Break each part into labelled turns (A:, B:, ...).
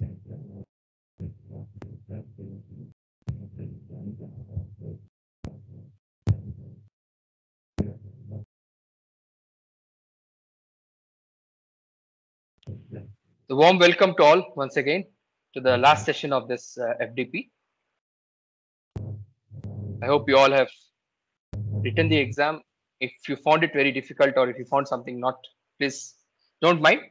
A: The warm welcome to all once again to the last session of this FDP. I hope you all have written the exam. If you found it very difficult or if you found something not, please don't mind.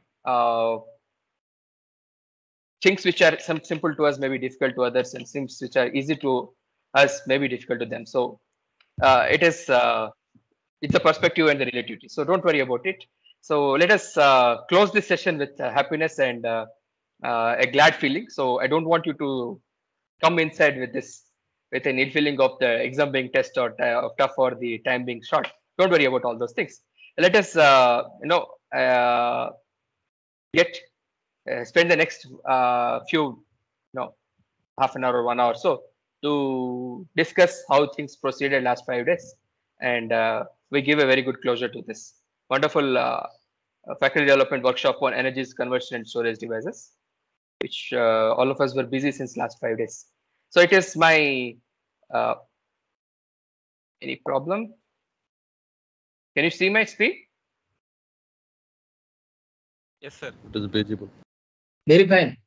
A: Things which are some simple to us may be difficult to others, and things which are easy to us may be difficult to them. So it's a perspective and the relativity. So don't worry about it. So let us close this session with happiness and a glad feeling. So I don't want you to come inside with this with an ill feeling of the exam being test or tough or the time being short. Don't worry about all those things. Let us get spend the next few half an hour or 1 hour or so to discuss how things proceeded last 5 days, and we give a very good closure to this wonderful faculty development workshop on energies conversion and storage devices, which all of us were busy since last 5 days. So it is my uh, any problem? Can you see my screen?
B: Yes, sir. It is visible.
C: Very fine.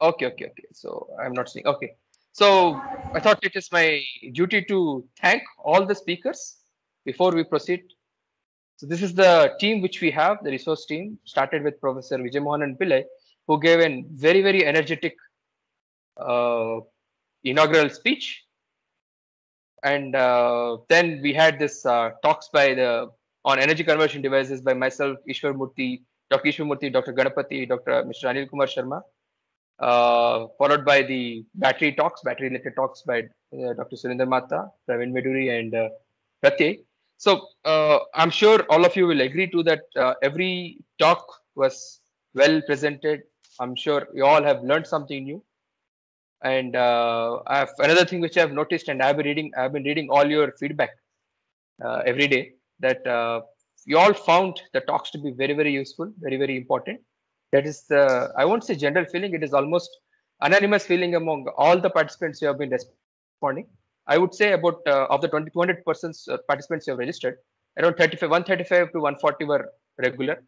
A: Okay. So I'm not seeing. Okay. So I thought it is my duty to thank all the speakers before we proceed. So this is the team which we have, the resource team, started with Professor Vijay Mohanan Pillai, who gave a very, very energetic inaugural speech. And then we had this talks by the on energy conversion devices by myself, Ishwar Murthy, Dr. Ganapati, Dr. Mr. Anil Kumar Sharma, followed by the battery related talks by Dr. Surinder Mata, Praveen Meduri, and Pratyay. So I'm sure all of you will agree to that every talk was well presented. I'm sure you all have learned something new. And I have another thing which I've noticed, and I've been reading all your feedback every day. That you all found the talks to be very, very useful, very, very important. That is the, I won't say general feeling. It is almost anonymous feeling among all the participants who have been responding. I would say about of the 200 persons participants who have registered, around 35, 135 to 140 were regular.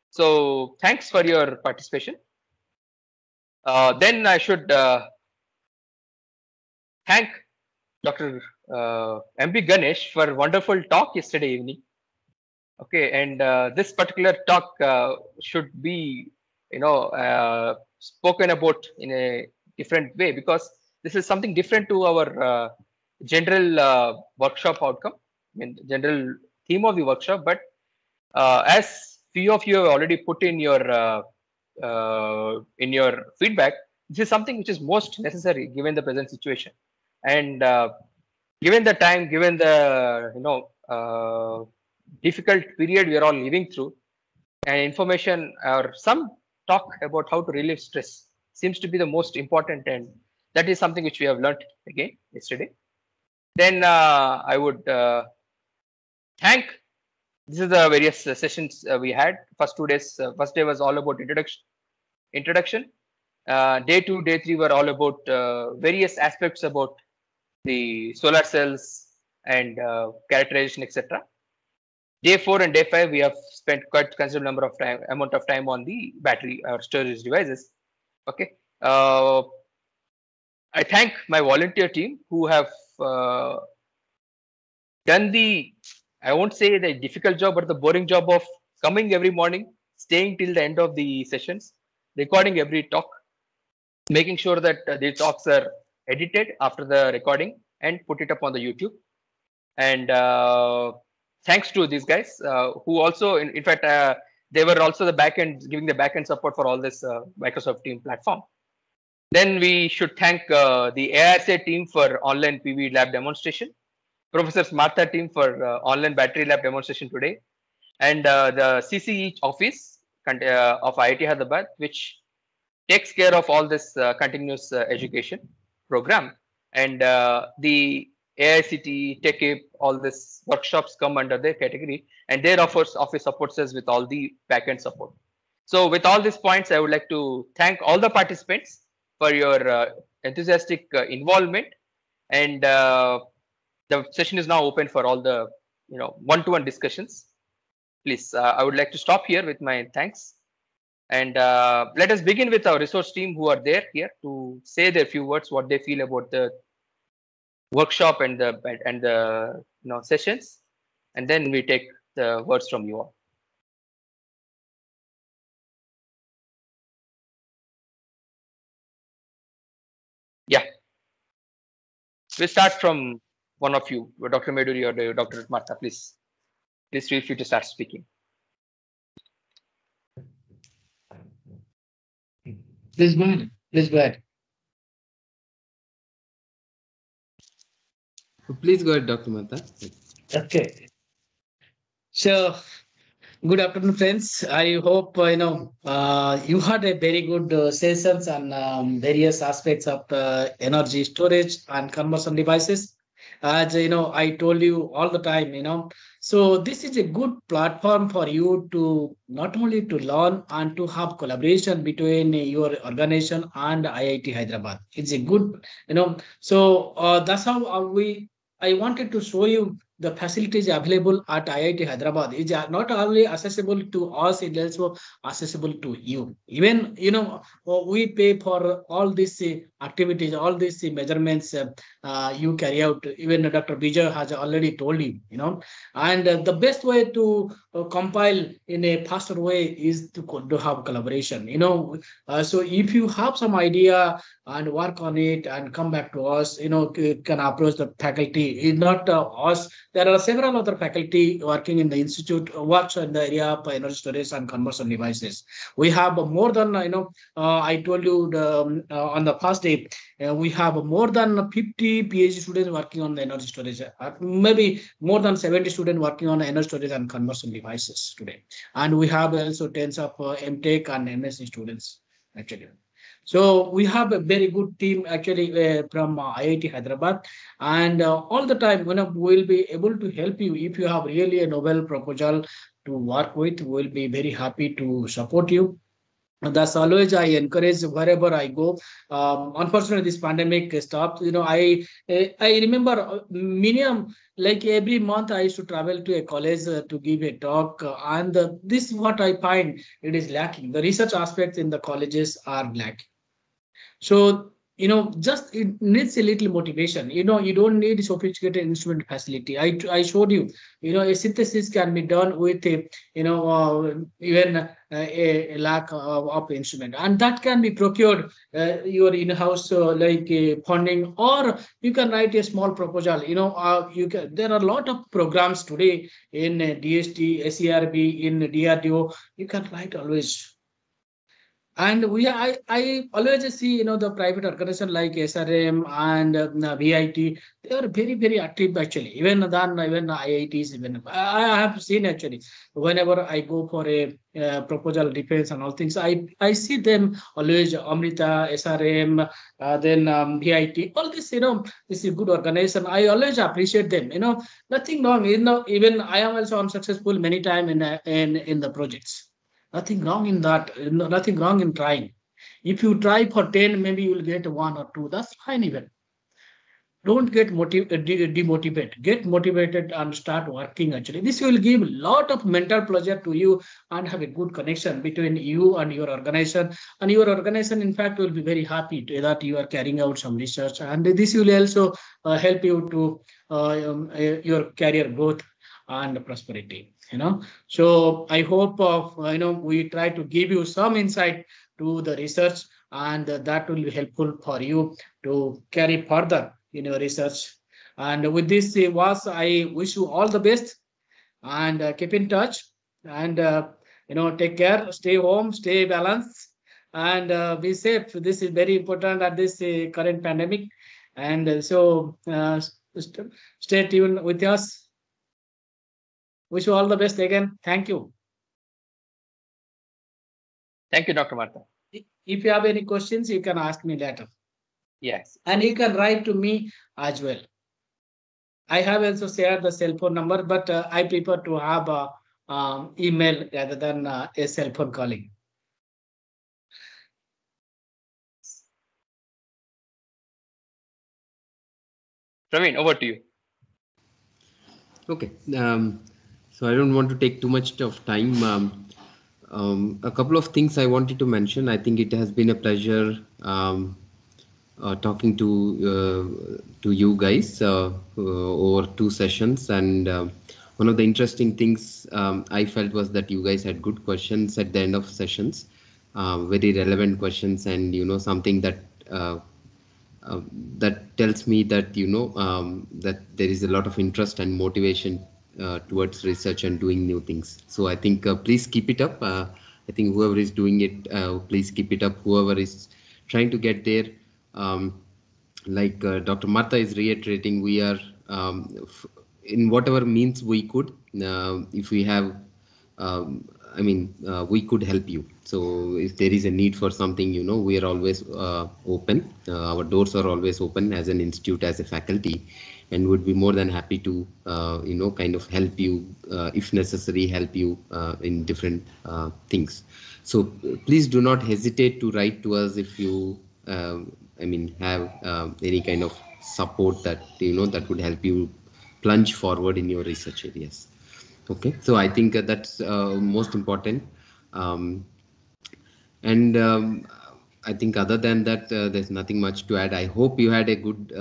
A: So thanks for your participation. Then I should thank Dr. M.B. Ganesh for wonderful talk yesterday evening. Okay, and this particular talk should be, spoken about in a different way, because this is something different to our general workshop outcome. I mean, general theme of the workshop. But as few of you have already put in your feedback, this is something which is most necessary given the present situation, and given the time, given the difficult period we are all living through, and information or some talk about how to relieve stress seems to be the most important, and that is something which we have learned again yesterday. Then I would thank. This is the various sessions we had. First 2 days. First day was all about introduction. Day 2, day 3 were all about various aspects about the solar cells and characterization, etc. Day 4 and day 5, we have spent quite considerable amount of time on the battery or storage devices. Okay. I thank my volunteer team who have done the, I won't say the difficult job, but the boring job of coming every morning, staying till the end of the sessions, recording every talk, making sure that the talks are edited after the recording and put it up on the YouTube. And thanks to these guys who also, in fact, they were also the backend, giving the backend support for all this Microsoft Team platform. Then we should thank the AISA team for online PV lab demonstration, Professor Smartha team for online battery lab demonstration today, and the CCE office of IIT Hyderabad, which takes care of all this continuous education program, and the AICT, TechApe, all these workshops come under their category, and their office supports us with all the backend support. So with all these points, I would like to thank all the participants for your enthusiastic involvement, and the session is now open for all the one-to-one discussions. Please, I would like to stop here with my thanks, and let us begin with our resource team who are there here to say their few words, what they feel about the workshop and the sessions, and then we take the words from you all. Yeah, we'll start from one of you, Dr. Meduri or Dr. Martha. Please feel free to start speaking.
C: Please go ahead. Please go ahead.
B: Please go ahead, Dr. Mehta.
C: Okay. So, good afternoon, friends. I hope you had a very good sessions on various aspects of energy storage and conversion devices. As I told you all the time, so this is a good platform for you to not only to learn and to have collaboration between your organization and IIT Hyderabad. It's a good, so that's how I wanted to show you the facilities available at IIT Hyderabad is not only accessible to us, it is also accessible to you. Even, we pay for all these activities, all these measurements you carry out. Even Dr. Vijay has already told you, and the best way to compile in a faster way is to have collaboration, so if you have some idea and work on it and come back to us, can approach the faculty. It's not us. There are several other faculty working in the institute, works in the area of energy storage and conversion devices. We have more than, I told you on the first day, we have more than 50 PhD students working on the energy storage, maybe more than 70 students working on energy storage and conversion devices today. And we have also tens of MTech and MSc students actually. So we have a very good team actually from IIT Hyderabad, and all the time we'll be able to help you if you have really a novel proposal to work with. We'll be very happy to support you. That's always I encourage wherever I go. Unfortunately, this pandemic stopped. I remember minimum like every month I used to travel to a college to give a talk, and this is what I find it is lacking. The research aspects in the colleges are lacking. So, just it needs a little motivation. You don't need sophisticated instrument facility. I showed you, a synthesis can be done with a, even a lack of instrument, and that can be procured your in-house like funding, or you can write a small proposal. There are a lot of programs today in DST, SERB, in DRDO. You can write always. And I always see, the private organization like SRM and VIT, they are very, very active actually. Even IITs, even I have seen actually, whenever I go for a proposal defense and all things, I see them always, Amrita, SRM, then VIT, all this, this is a good organization. I always appreciate them, nothing wrong, even I am also unsuccessful many times in the projects. Nothing wrong in that. Nothing wrong in trying. If you try for 10, maybe you will get 1 or 2. That's fine even. Don't get demotivated. Get motivated and start working actually. This will give a lot of mental pleasure to you and have a good connection between you and your organization. And your organization, in fact, will be very happy that you are carrying out some research. And this will also help you to your career growth and prosperity. So I hope we try to give you some insight to the research, and that will be helpful for you to carry further in your research. And with this I wish you all the best, and keep in touch, and take care, stay home, stay balanced, and be safe. This is very important at this current pandemic, and so stay tuned with us. Wish you all the best again. Thank you.
A: Thank you, Dr. Martha.
C: If you have any questions, you can ask me later.
A: Yes.
C: And you can write to me as well. I have also shared the cell phone number, but I prefer to have a email rather than a cell phone calling.
A: Praveen, over to you.
B: Okay. So I don't want to take too much of time. A couple of things I wanted to mention. I think it has been a pleasure talking to you guys over 2 sessions, and one of the interesting things I felt was that you guys had good questions at the end of sessions, very relevant questions, and something that uh, uh, that tells me that that there is a lot of interest and motivation towards research and doing new things. So I think please keep it up. I think whoever is doing it, please keep it up. Whoever is trying to get there, um, like Dr. Martha is reiterating, we are in whatever means we could. If we have we could help you. So if there is a need for something, we are always open. Our doors are always open as an institute, as a faculty, and would be more than happy to, kind of help you, if necessary, help you in different things. So please do not hesitate to write to us if you, have any kind of support that, that would help you plunge forward in your research areas. Okay, so I think that's most important. Um, and I think other than that, there's nothing much to add. I hope you had a good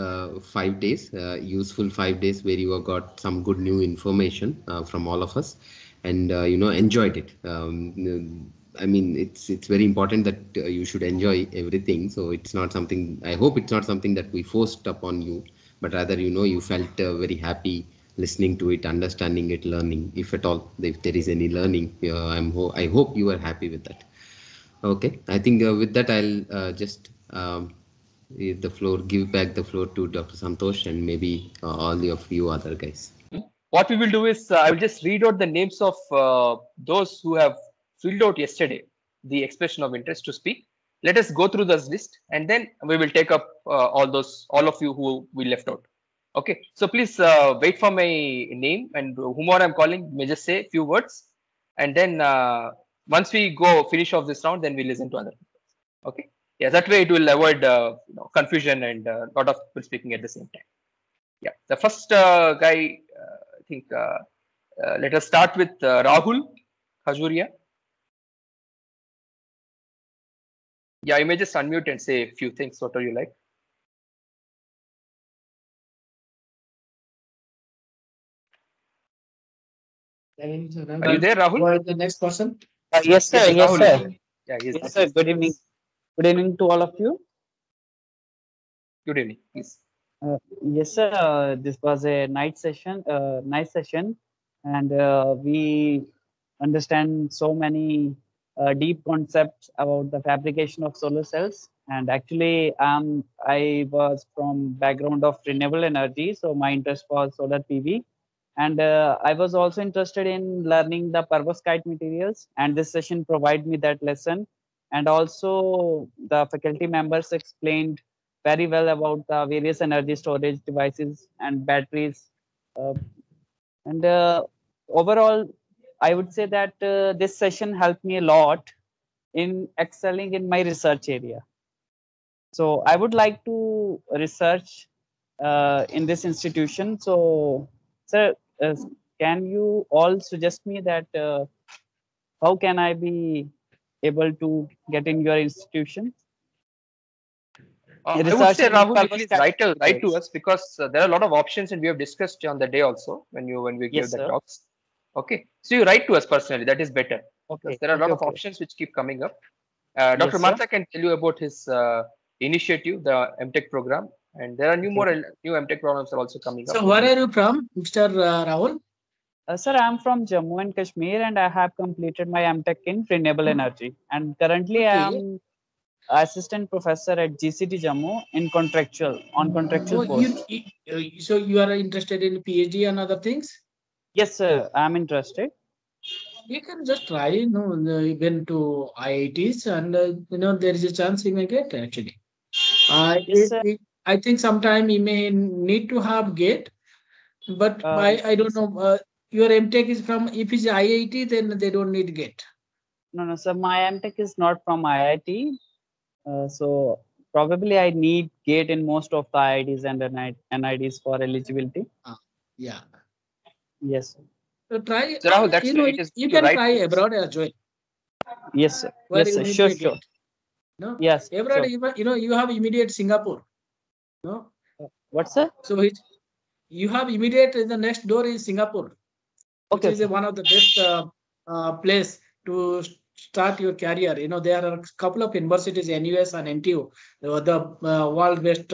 B: 5 days, useful 5 days, where you have got some good new information from all of us, and enjoyed it. It's very important that you should enjoy everything. So it's not something. I hope it's not something that we forced upon you, but rather you felt very happy listening to it, understanding it, learning. If at all, if there is any learning, I hope you are happy with that. Okay, I think with that I'll just give back the floor to Dr. Santosh and maybe all of you other guys.
A: What we will do is I will just read out the names of those who have filled out yesterday the expression of interest to speak. Let us go through this list, and then we will take up all of you who we left out. Okay, so please wait for my name, and whomever I'm calling may just say a few words, and then once we go finish off this round, then we listen to other people. Okay, yeah, that way it will avoid confusion and a lot of people speaking at the same time. Yeah, the first guy, I think, let us start with Rahul Khajuria. Yeah, you may just unmute and say a few things, whatever you like. Are you there, Rahul?
C: The next person.
D: Yes, sir. Yes,
A: Rahul.
D: sir.
A: Yeah, he's
D: Yes, sir. Good evening. Good evening to all of you.
A: Good evening, please.
D: Yes, sir. This was a nice session, and we understand so many deep concepts about the fabrication of solar cells. And actually, I was from background of renewable energy, so my interest was solar PV. And I was also interested in learning the perovskite materials, and this session provided me that lesson. And also, the faculty members explained very well about the various energy storage devices and batteries. Uh, and overall, I would say that this session helped me a lot in excelling in my research area. So I would like to research in this institution. So, sir, can you all suggest me that how can I be able to get in your institution?
A: I would
D: Research
A: say,
D: in
A: Rahul, you please
D: perovskite
A: write to
D: materials.
A: us, because there are a lot of options, and we have discussed on the day also when we gave
D: Yes,
A: the
D: sir.
A: talks. Okay, so you write to us personally. That is better, because
D: Okay.
A: there are a lot
D: Okay,
A: of
D: okay.
A: options which keep coming up. Dr.
D: Yes, sir.
A: Martha can tell you about his initiative, the MTech program, and there are new MTech programs are also coming up.
C: So where are you from, Mr. Rahul?
D: Sir, I'm from Jammu and Kashmir, and I have completed my MTech in renewable energy. And currently, I
C: Okay.
D: am assistant professor at GCT Jammu in contractual
C: Oh,
D: post.
C: so you are interested in PhD and other things?
D: Yes, sir. I'm interested.
C: You can just try, even to IITs, and there is a chance you may get actually.
D: Yes, sir.
C: I think sometime you may need to have GATE, but I don't know. Your MTech is from, if it's IIT, then they don't need GATE.
D: No, sir. My MTech is not from IIT. So probably I need GATE in most of the IITs and NIDs for eligibility.
C: Yeah.
D: Yes, sir.
C: So try.
A: So Rahul, that's
C: You know,
A: it is
C: you
A: to
C: can
A: write
C: try
A: books.
C: abroad as well.
D: Yes, sir.
C: Where
D: Yes,
C: you
D: sir.
C: need
D: Sure,
C: to
D: sure.
C: get. No.
D: Yes,
C: Abroad,
D: sure.
C: you know, you have immediate Singapore. No.
D: What, sir?
C: So you have immediate the next door is Singapore, which
D: Okay,
C: is
D: sir.
C: one of the best place to start your career. You know, there are a couple of universities, NUS and NTU, the world best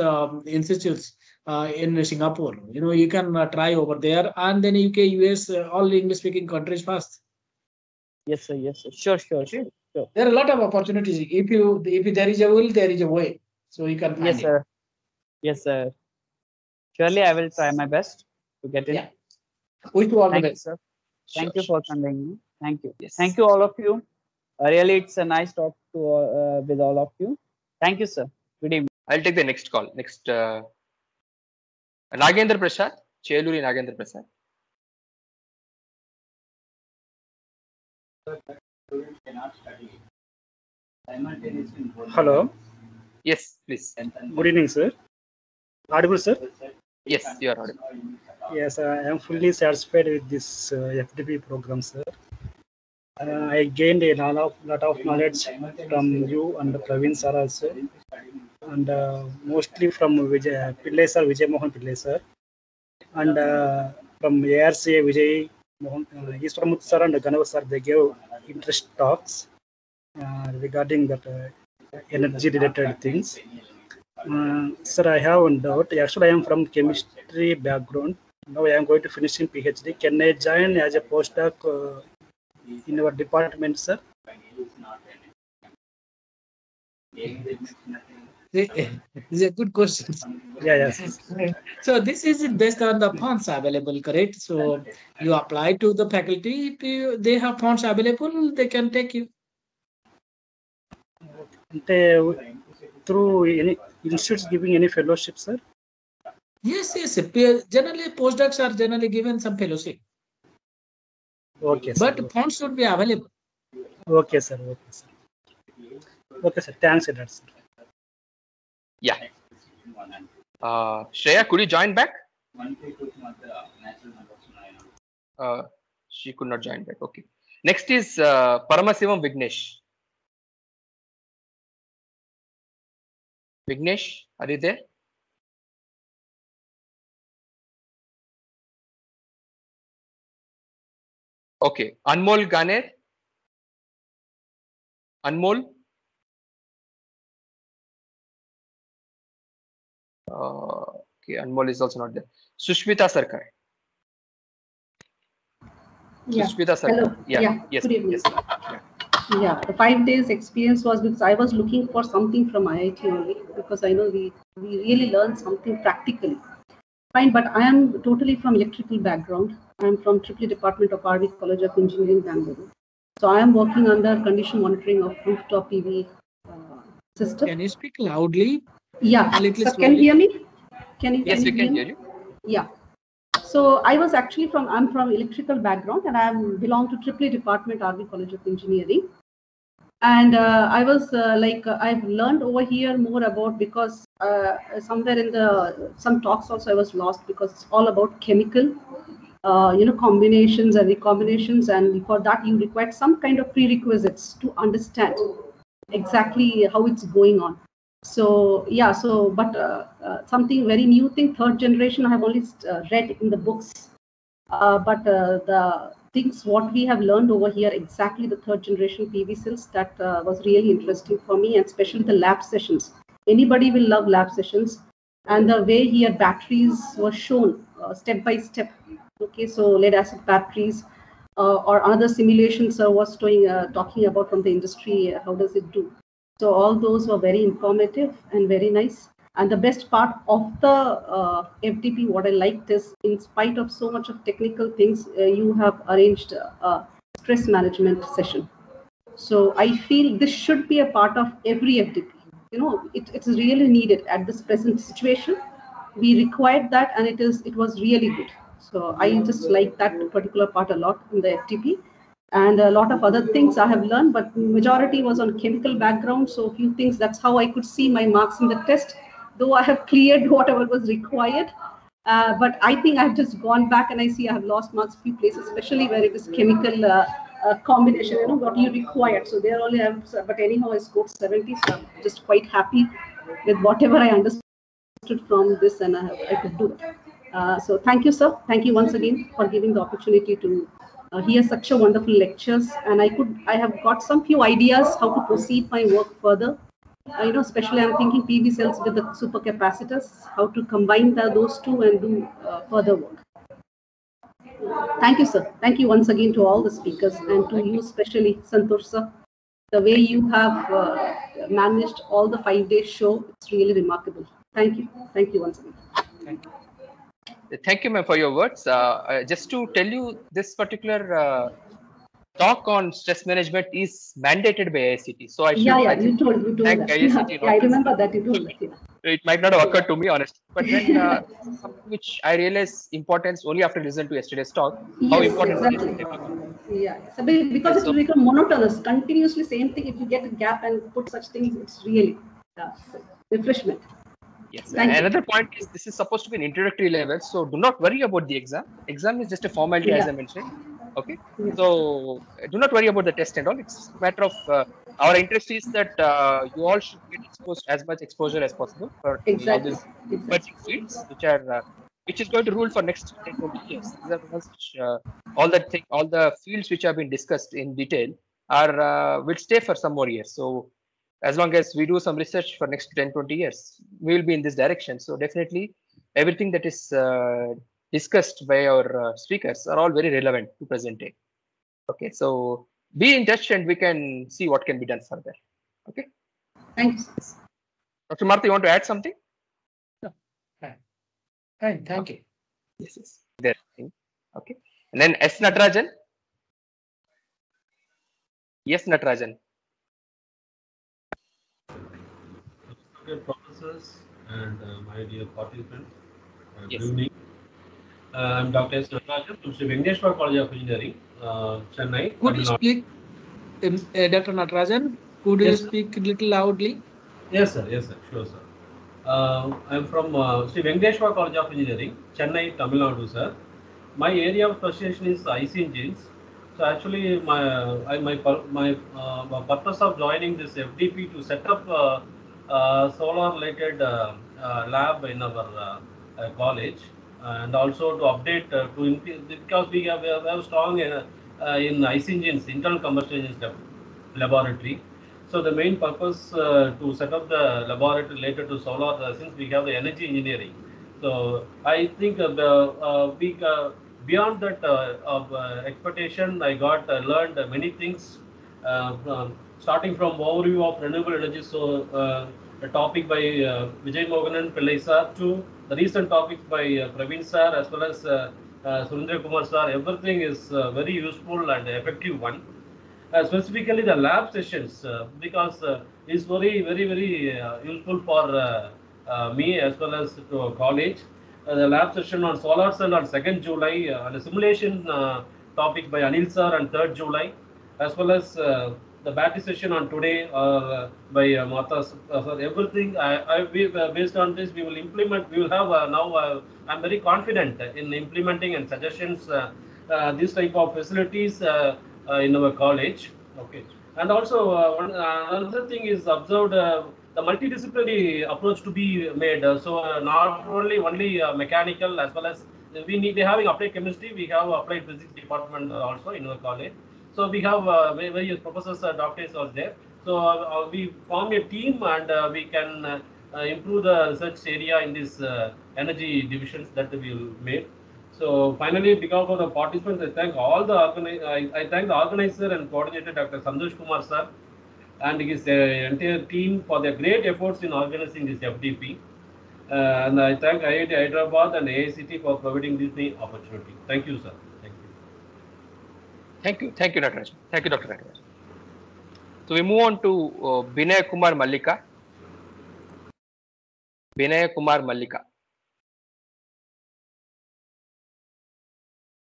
C: institutes in Singapore. You know, you can try over there, and then UK, US, all English speaking countries first.
D: Yes, sir. Yes, sir. Sure, sure,
C: Okay.
D: sure, sure.
C: There are a lot of opportunities. If there is a will, there is a way. So you can find
D: Yes,
C: it.
D: sir. Yes, sir. Surely I will try my best to get in.
C: Yeah. Wish you all the
D: Thank you,
C: best.
D: sir.
A: Sure,
D: Thank you
A: sure,
D: for convening me. Thank you.
A: Yes.
D: Thank you, all of you. Really, it's a nice talk to with all of you. Thank you, sir. Good evening.
A: I'll take the next call. Next, Nagendra Prasad, Cheluri Nagendra Prasad.
E: Hello.
A: Yes, please.
E: Good evening, sir. Audible, sir?
A: Yes, you are audible.
E: Yes, I am fully satisfied with this FDP program, sir. I gained a lot of knowledge from you and Praveen sir also, and mostly from Pillai sir, Vijay Mohan Pillai sir, and from ARCA Vijay Mohan, Iswaramuthu sir and Ganav sir. They gave interest talks regarding that energy related things. Sir, I have one doubt. Actually, I am from chemistry background. Now I am going to finish in PhD. Can I join as a postdoc in our department, sir?
C: This is a good question.
E: Yeah, yes.
C: So this is based on the funds available, correct? So you apply to the faculty. If they have funds available, they can take you.
E: Through any institutes giving any fellowship, sir?
C: Yes, yes. Generally, postdocs are generally given some fellowship,
E: Okay, sir.
C: but funds should be available.
E: Okay, sir. Okay, sir. Okay, sir. Thanks for that, sir.
A: Yeah. Shreya, could you join back? She could not join back. Okay. Next is Paramasivam Vignesh. Vignesh, are you there? Okay. Anmol Ganer. Anmol. Okay, Anmol is also not there. Sushmita Sarkar.
F: Yeah.
A: Sushmita Sarkar.
F: Hello. Yeah.
A: Yes.
F: Good evening.
A: Yes. Yeah.
F: Yeah. The 5 days experience was because I was looking for something from IIT only because I know we really learn something practically. Fine, but I am totally from electrical background. I am from Tripoli Department of RV College of Engineering, Bangalore. So I am working under condition monitoring of rooftop PV system.
C: Can you speak loudly?
F: Yeah.
C: A little
F: So can you hear me?
A: Yes, we can hear you.
F: Yeah. So I was actually I'm from electrical background and I belong to Tripoli Department, RV College of Engineering. And I was I've learned over here more about because somewhere in some talks also I was lost because it's all about chemical, combinations and recombinations. And for that you require some kind of prerequisites to understand exactly how it's going on. So yeah, but something very new thing, third generation, I have only read in the books. But the things what we have learned over here, exactly the third generation PV cells, that was really interesting for me, and especially the lab sessions. Anybody will love lab sessions, and the way here batteries were shown step by step. Okay, so lead acid batteries or other simulations was talking about from the industry. How does it do? So all those were very informative and very nice. And the best part of the FDP, what I liked is, in spite of so much of technical things, you have arranged a stress management session. So I feel this should be a part of every FDP. You know, it's really needed at this present situation. We required that, and it was really good. So I just like that particular part a lot in the FDP. and a lot of other things I have learned, but majority was on chemical background. So a few things, that's how I could see my marks in the test, though I have cleared whatever was required. But I think I've just gone back and I see I have lost marks few places, especially where it is chemical combination, what you required. So there only have, but anyhow, I scored 70. So I'm just quite happy with whatever I understood from this, and I could do it. So thank you, sir. Thank you once again for giving the opportunity to hear such a wonderful lectures. And I have got some few ideas how to proceed my work further. Especially I'm thinking PV cells with the supercapacitors, how to combine those two and do further work. Thank you, sir. Thank you once again to all the speakers, and to you especially, Santosh sir. The way you have managed all the 5-day show, it's really remarkable. Thank you. Thank you once again.
A: Thank you, ma'am, for your words. Just to tell you, this particular talk on stress management is mandated by IICT. So I should.
F: Yeah, you told
A: thank
F: that.
A: IICT.
F: Yeah, I remember that you told that. Yeah.
A: It might not have occurred to me, honestly, but then something which I realized importance only after listening to yesterday's talk. How
F: Yes,
A: important it is.
F: exactly. Yeah, so because it will become monotonous, continuously same thing. If you get a gap and put such things, it's really refreshment.
A: Yes. Another point is this is supposed to be an introductory level, so do not worry about the exam. Exam is just a formality, as I mentioned. Okay.
F: Yeah.
A: So do not worry about the test and all. It's a matter of our interest is that you all should get exposed as much exposure as possible for all these emerging fields, which is going to rule for next 10-20 years. These are the ones which all the fields which have been discussed in detail are will stay for some more years. So as long as we do some research for next 10-20 years, we will be in this direction. So definitely everything that is discussed by our speakers are all very relevant to present day. Okay, so be in touch and we can see what can be done further. Okay.
F: Thanks.
A: Dr. Martha, you want to add something?
C: No. Fine. Thank you.
A: Yes. There. Okay. And then S. Natarajan. Yes, Natarajan.
G: Dear professors and my dear participants,
A: Yes.
G: good evening. I'm Dr. S. Natarajan from Sri Venkateshwara College of Engineering, Chennai.
C: Could you speak, Dr. Natarajan? Could you speak a little loudly?
G: Yes, sir. Sure, sir. I'm from Sri Venkateshwara College of Engineering, Chennai, Tamil Nadu, sir. My area of specialization is IC engines. So actually, my purpose of joining this FDP to set up solar-related lab in our college, and also to update because we have strong in IC engines, internal combustion engines laboratory. So the main purpose to set up the laboratory related to solar, since we have the energy engineering. So I think beyond that expectation, I got learned many things, starting from overview of renewable energy. So a topic by Vijay Moganan Pillai sir, to the recent topics by Praveen sir as well as Surendra Kumar sir. Everything is very useful and effective one. Specifically the lab sessions, because it's very useful for me as well as to college. The lab session on solar cell on 2nd July, and a simulation topic by Anil sir on 3rd July, as well as the battery session on today by Mata sir. Everything based on this we will implement. We will have now. I'm very confident in implementing and suggestions this type of facilities in our college. Okay, and also another thing is observed the multidisciplinary approach to be made. So not only mechanical, as well as we having applied chemistry, we have applied physics department also in our college. So we have various professors, doctors are there. So we form a team and we can improve the research area in this energy divisions that we will make. So finally, because of the participants, I thank all the I thank the organizer and coordinator, Dr. Santosh Kumar sir, and his entire team for their great efforts in organizing this FDP. And I thank IIT Hyderabad and AICT for providing this opportunity. Thank you, sir.
A: Thank you, Natarajan. Thank you, Dr. Natarajan. So we move on to Binay Kumar Mallika. Binay Kumar Mallika.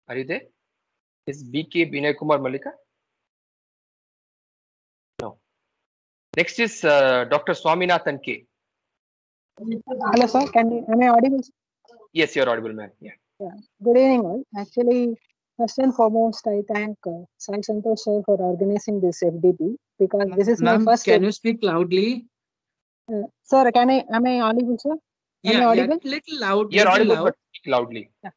A: Are you there? Is BK Binay Kumar Mallika? Next is Dr. Swaminathan K.
H: Hello, sir. Am I audible?
A: Yes, you're audible, man. Yeah.
H: Yeah. Good evening, all. Actually, first and foremost, I thank Sai Santosh sir for organizing this FDP because this is my
C: Ma'am,
H: first.
C: can you speak loudly?
H: Sir, am I audible, sir? Am I
C: Yeah,
H: audible?
C: little loud.
A: You're
C: Little
A: audible,
C: loud.
A: but speak loudly.
H: Yeah.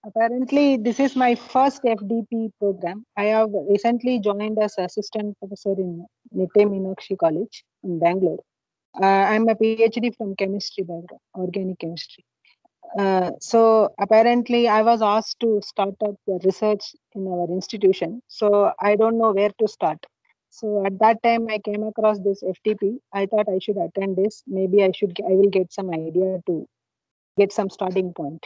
H: Apparently, this is my first FDP program. I have recently joined as assistant professor in Nitte Meenakshi College in Bangalore. I'm a PhD from chemistry background, organic chemistry. So apparently I was asked to start up the research in our institution. So I don't know where to start. So at that time I came across this FTP. I thought I should attend this. Maybe I will get some idea to get some starting point.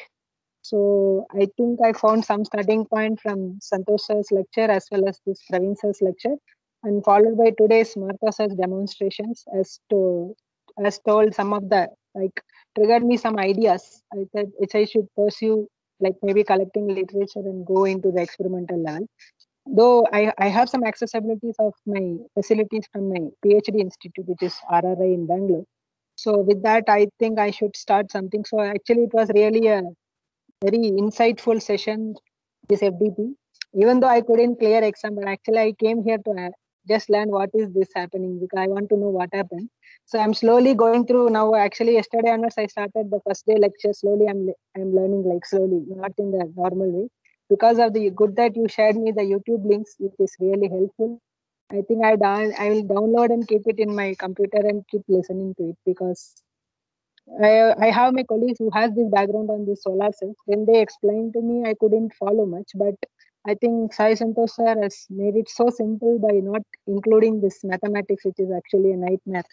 H: So I think I found some starting point from Santosh sir's lecture as well as this Praveen sir's lecture, and followed by today's Martha sir's demonstrations as told some of the like triggered me some ideas. I thought which I should pursue, like maybe collecting literature and go into the experimental level. Though I have some accessibilities of my facilities from my PhD institute, which is RRI in Bangalore. So with that, I think I should start something. So actually, it was really a very insightful session, this FDP. Even though I couldn't clear exam, but actually I came here to just learn what is this happening because I want to know what happened. So I'm slowly going through now. Actually, yesterday onwards I started the first day lecture. Slowly I'm learning like slowly, not in the normal way. Because of the good that you shared me the YouTube links, it is really helpful. I think I will download and keep it in my computer and keep listening to it because I have my colleagues who has this background on this solar cells. When they explained to me, I couldn't follow much, but I think Sai Santosh sir has made it so simple by not including this mathematics, which is actually a nightmare,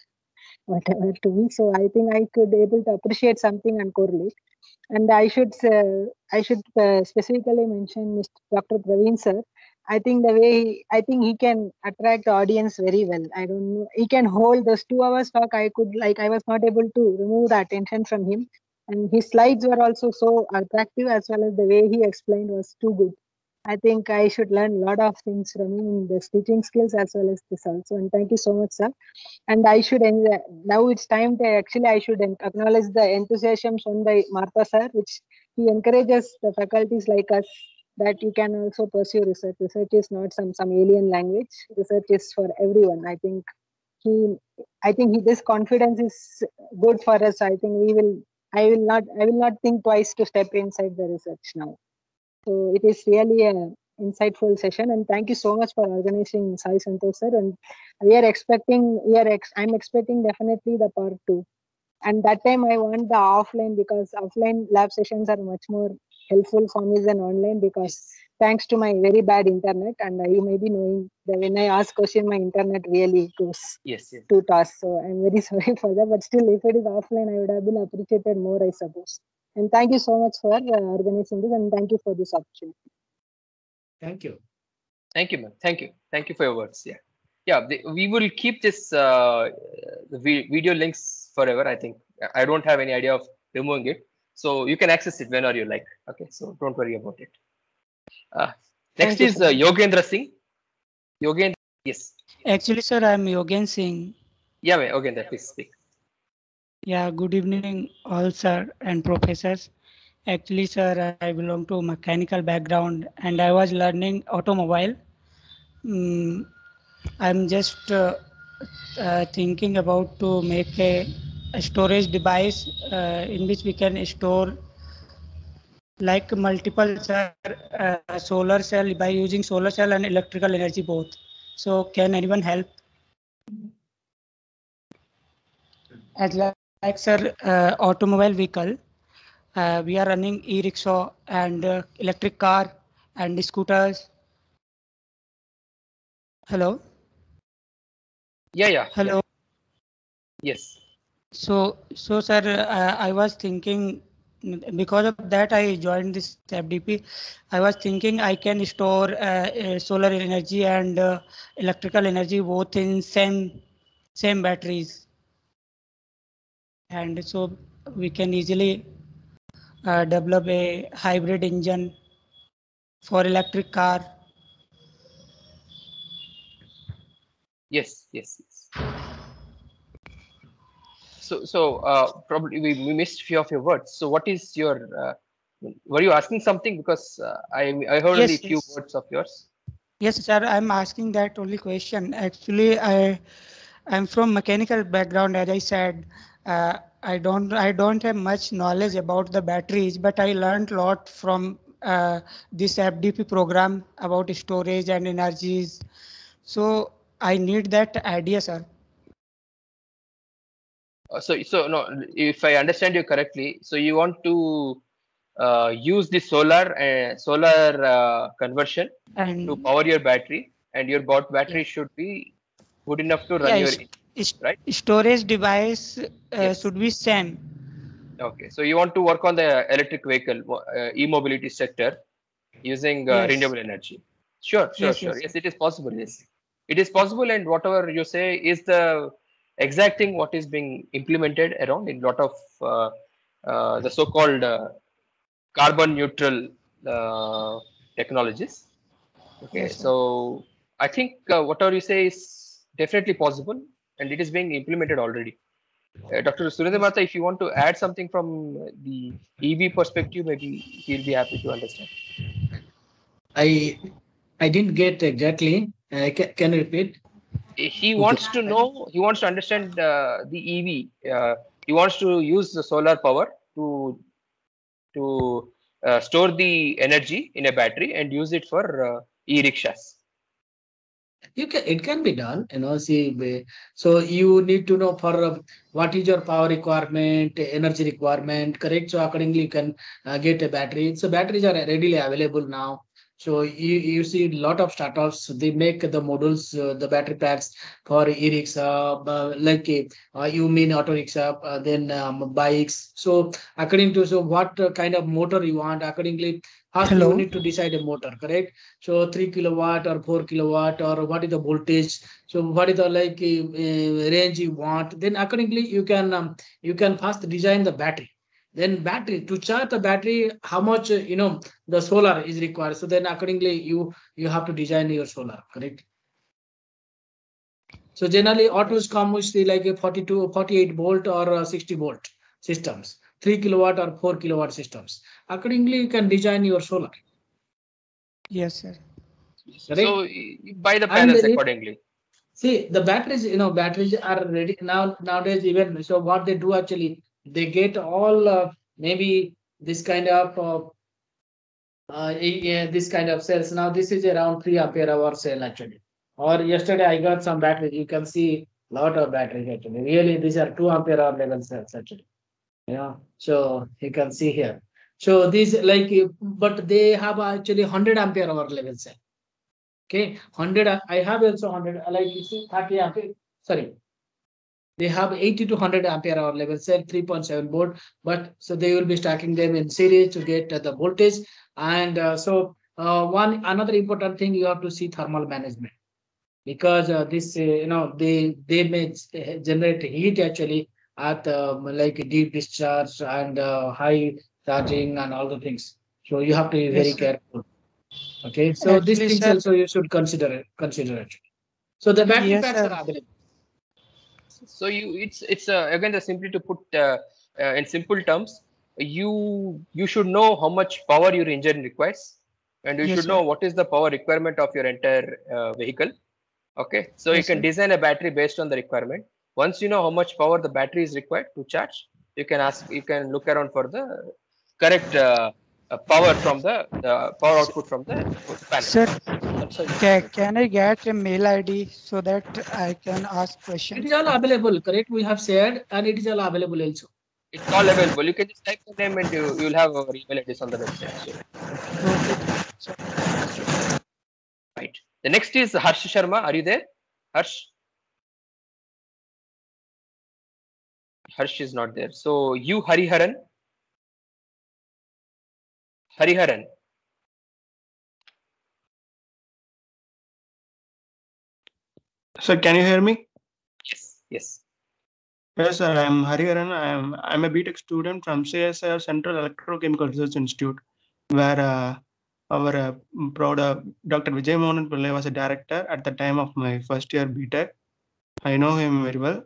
H: whatever to me. So I think I could able to appreciate something and correlate. And I should specifically mention Mr. Dr. Praveen sir. I think I think he can attract the audience very well. I don't know. He can hold those 2 hours talk. I was not able to remove the attention from him. And his slides were also so attractive as well as the way he explained was too good. I think I should learn a lot of things from him in the teaching skills as well as this also. And thank you so much, sir. And I should now it's time to actually I should acknowledge the enthusiasm shown by Martha sir, which he encourages the faculties like us that you can also pursue research. Research is not some alien language. Research is for everyone. He this confidence is good for us. I think I will not think twice to step inside the research now. So it is really a insightful session, and thank you so much for organizing, Sai Santosh sir. And I'm expecting definitely the part 2. And that time I want the offline because offline lab sessions are much more helpful for me than online because thanks to my very bad internet, and you may be knowing that when I ask question, my internet really goes
A: Yes.
H: to toss. So I'm very sorry for that. But still, if it is offline, I would have been appreciated more, I suppose. And thank you so much for organizing this, and thank you for this opportunity.
C: Thank you.
A: Thank you, man. Thank you for your words. Yeah. We will keep this video links forever. I think I don't have any idea of removing it, so you can access it whenever you like. Okay, so don't worry about it. Next is Yogendra Singh. Yogendra, yes.
I: Actually, sir, I'm Yogen Singh.
A: Yeah, man. Yogendra, please speak.
I: Yeah, good evening, all sir and professors. Actually, sir, I belong to mechanical background and I was learning automobile. I'm just thinking about to make a storage device in which we can store like multiple solar cell by using solar cell and electrical energy both. So can anyone help? As like sir, automobile vehicle, we are running e-rickshaw and electric car and scooters. Hello.
A: Yeah.
I: Hello.
A: Yes.
I: So sir, I was thinking because of that I joined this FDP. I was thinking I can store solar energy and electrical energy both in same batteries, and so we can easily develop a hybrid engine for electric car.
A: Yes, yes, yes. So probably we missed few of your words. So what is your? Were you asking something? Because I heard only
I: Yes,
A: few
I: yes.
A: words of yours.
I: Yes, sir. I'm asking that only question. Actually, I'm from mechanical background, as I said. I don't have much knowledge about the batteries, but I learned a lot from this FDP program about storage and energies. So I need that idea, sir.
A: So no, if I understand you correctly, so you want to use the solar conversion to
I: And
A: power your battery, and your battery should be good enough to run
I: yeah,
A: your engine, right?
I: storage device
A: Yes.
I: should be same.
A: Okay. So you want to work on the electric vehicle, e-mobility sector using
I: Yes,
A: renewable energy. Sure, sure,
I: yes,
A: sure.
I: yes, sir.
A: Yes, it is possible. Yes, it is possible, and whatever you say is the exact thing what is being implemented around in lot of the so-called carbon neutral technologies. Okay,
I: Yes, sir.
A: so I think whatever you say is definitely possible, and it is being implemented already. Dr. Surendra
I: Yes.
A: Mata, if you want to add something from the EV perspective, maybe he'll be happy to understand.
C: I I didn't get exactly. Can you repeat?
A: He
C: Okay.
A: wants to know, he wants to understand the EV. He wants to use the solar power to store the energy in a battery and use it for e-rickshaws.
C: It can be done, see, so you need to know for what is your power requirement, energy requirement, correct? So accordingly, you can get a battery. So batteries are readily available now. So you see a lot of startups, they make the modules, the battery packs for e-rickshaw, like you mean auto rickshaw, then bikes. So according to so what kind of motor you want, accordingly, first you
I: Hello.
C: need to decide a motor, correct? So 3 kilowatt or 4 kilowatt, or what is the voltage? So what is the like range you want? Then accordingly you can first design the battery. Then battery, to charge the battery, how much the solar is required. So then accordingly you have to design your solar, correct? So generally autos come with like a 42, 48 volt or 60 volt systems, 3 kilowatt or 4 kilowatt systems. Accordingly you can design your solar,
I: Yes, sir.
A: So
C: correct?
A: you buy the
C: And
A: panels accordingly.
C: see, the batteries, batteries are ready now nowadays. Even so, what they do actually, they get all maybe this kind of this kind of cells. Now this is around 3 ampere hour cell actually. Or yesterday I got some batteries. You can see lot of batteries actually. Really, these are 2 ampere hour level cells actually. So you can see here. So these like, but they have actually 100 ampere hour level cell. Okay, 100. I have also 100. Like you see, 30 ampere. Sorry, they have 80 to 100 ampere hour level cell, 3.7 volt. But so they will be stacking them in series to get the voltage. And one another important thing, you have to see thermal management, because this they may generate heat actually at like deep discharge and high charging and all the things. So you have to be very
I: Yes, sir.
C: careful. Okay, so these
I: Actually,
C: things
I: sir.
C: also you should consider it. So the battery
I: Yes,
C: packs are
I: sir.
C: available.
A: So it's again the simply to put in simple terms, you should know how much power your engine requires, and you
I: Yes,
A: should
I: sir.
A: know what is the power requirement of your entire vehicle. Okay, so you
I: Yes,
A: can
I: sir.
A: design a battery based on the requirement. Once you know how much power the battery is required to charge, you can look around for the correct power from the power
I: S-
A: output from the panel.
I: Sir,
A: That's how you
I: can I get a mail ID so that I can ask
C: It
I: questions?
C: is all available, correct? We have shared, and it is all available also.
A: it's all available. You can just type the name and you'll have our email address on the website. So
I: Okay, sir.
A: right. The next is Harsh Sharma. Are you there? Harsh? Harsh is not there. So you Hariharan. Hariharan.
J: Sir, can you hear me?
A: Yes. Yes.
J: Yes, sir. I'm Hariharan. I'm a BTech student from CSIR Central Electrochemical Research Institute, where our proud Dr. Vijay Mohan Pillai was a director at the time of my first year BTech. I know him very well.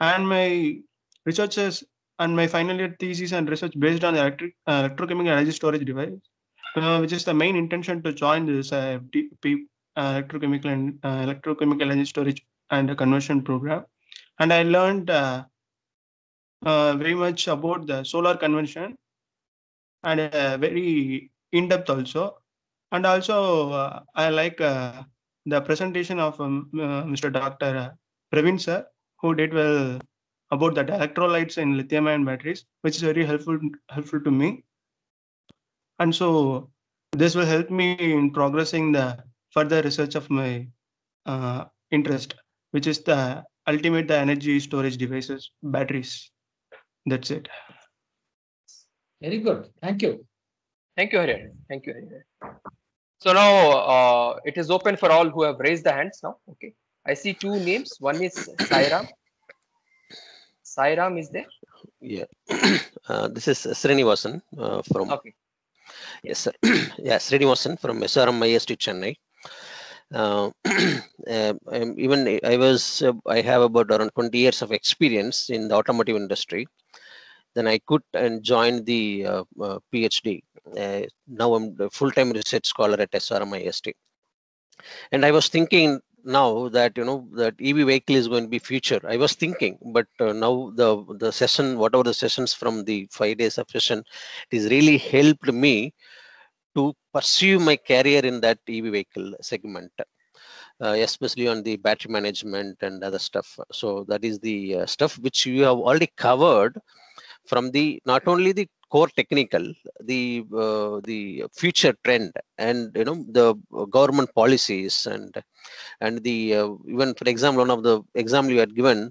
J: And my researches and my final year thesis and research based on the electrochemical energy storage device, which is the main intention to join this FDP, electrochemical energy storage and conversion program. And I learned very much about the solar conversion and very in depth also. And also I like the presentation of Mr. Dr. Praveen sir, who did well about that electrolytes in lithium-ion batteries, which is very helpful to me. And so this will help me in progressing the further research of my interest, which is the ultimate energy storage devices, batteries. That's it.
C: Very good. Thank you.
A: Thank you, Hariharan. Thank you, Hariharan. So now it is open for all who have raised the hands now. Okay. I see two names. One is Sairam. Sairam is there?
K: Yeah. This is Srinivasan from.
A: Okay.
K: Yes, sir. Yeah, Srinivasan from SRM IST Chennai. Even I have about around 20 years of experience in the automotive industry. Then I could and joined the PhD. Now I'm the full-time research scholar at SRM IST. And I was thinking now that that EV vehicle is going to be future. I was thinking, but now the session, whatever the sessions from the 5 days of session, it has really helped me to pursue my career in that EV vehicle segment, especially on the battery management and other stuff. So that is the stuff which you have already covered from the not only the core technical, the future trend, and the government policies, and the even for example, one of the example you had given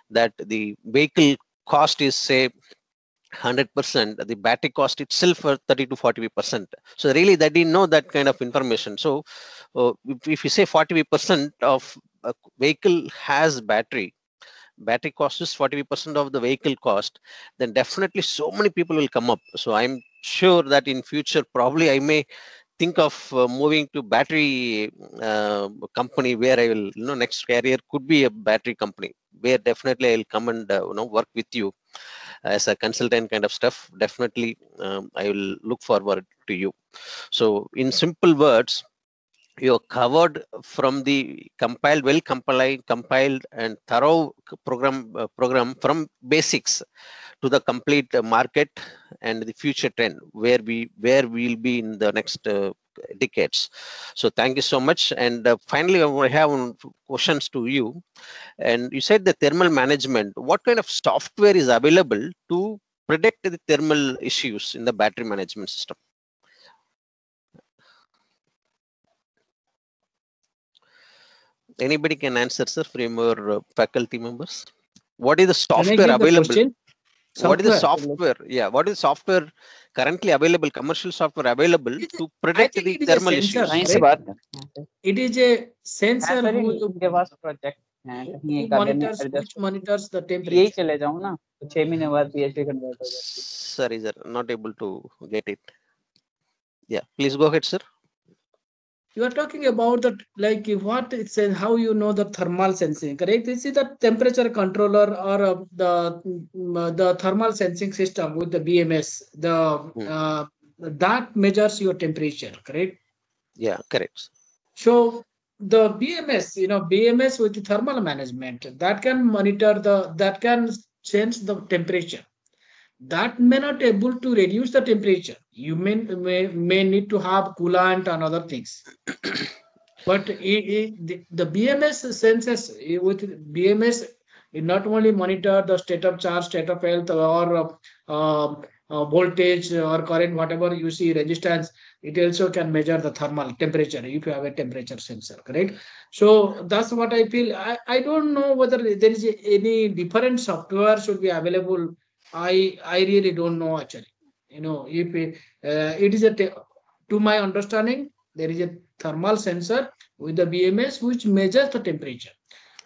K: that the vehicle cost is say 100%, the battery cost itself for 30 to 40%. So really that didn't know that kind of information. So if you say 40% of a vehicle has battery cost is 40% of the vehicle cost, then definitely so many people will come up. So I'm sure that in future probably I may think of moving to battery company where I will next career could be a battery company where definitely I'll come and work with you as a consultant kind of stuff. Definitely I will look forward to you. So in simple words, you are covered from the compiled and thorough program from basics to the complete market and the future trend where we'll be in the next decades. So thank you so much. And finally, I have questions to you. And you said the thermal management. What kind of software is available to predict the thermal issues in the battery management system? Anybody can answer, sir, from your faculty members. What is the software available? What is the software? Yeah, what is software currently available? Commercial software available to predict the thermal issues?
C: It is a sensor
D: project
C: which monitors the temperature.
K: Sorry, sir, not able to get it. Yeah, please go ahead, sir.
C: You are talking about the what it says, how the thermal sensing, correct? This is the temperature controller or the thermal sensing system with the BMS. That measures your temperature, correct?
K: Yeah, correct.
C: So the BMS, BMS with the thermal management that can monitor that can change the temperature. That may not able to reduce the temperature. You may need to have coolant and other things. But the BMS senses with BMS, it not only monitor the state of charge, state of health, or voltage or current, whatever you see, resistance. It also can measure the thermal temperature if you have a temperature sensor, correct? So that's what I feel. I don't know whether there is any different software should be available. I really don't know actually. If it is to my understanding, there is a thermal sensor with the BMS which measures the temperature.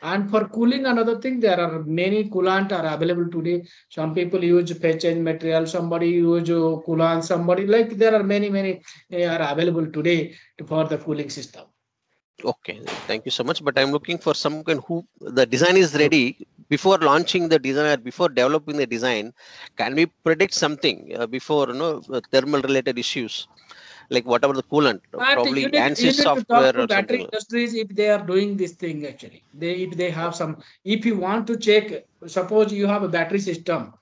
C: And for cooling, another thing, there are many coolant are available today. Some people use phase change material, somebody use coolant, somebody like there are many are available today for the cooling system.
K: Okay, thank you so much. But I'm looking for someone who the design is ready before launching the design or before developing the design. Can we predict something before thermal related issues, like whatever the coolant,
C: But
K: probably
C: you
K: ANSYS
C: need to talk
K: software
C: to
K: or
C: battery
K: something?
C: industries if they are doing this thing actually. If they have some, if you want to check, suppose you have a battery system,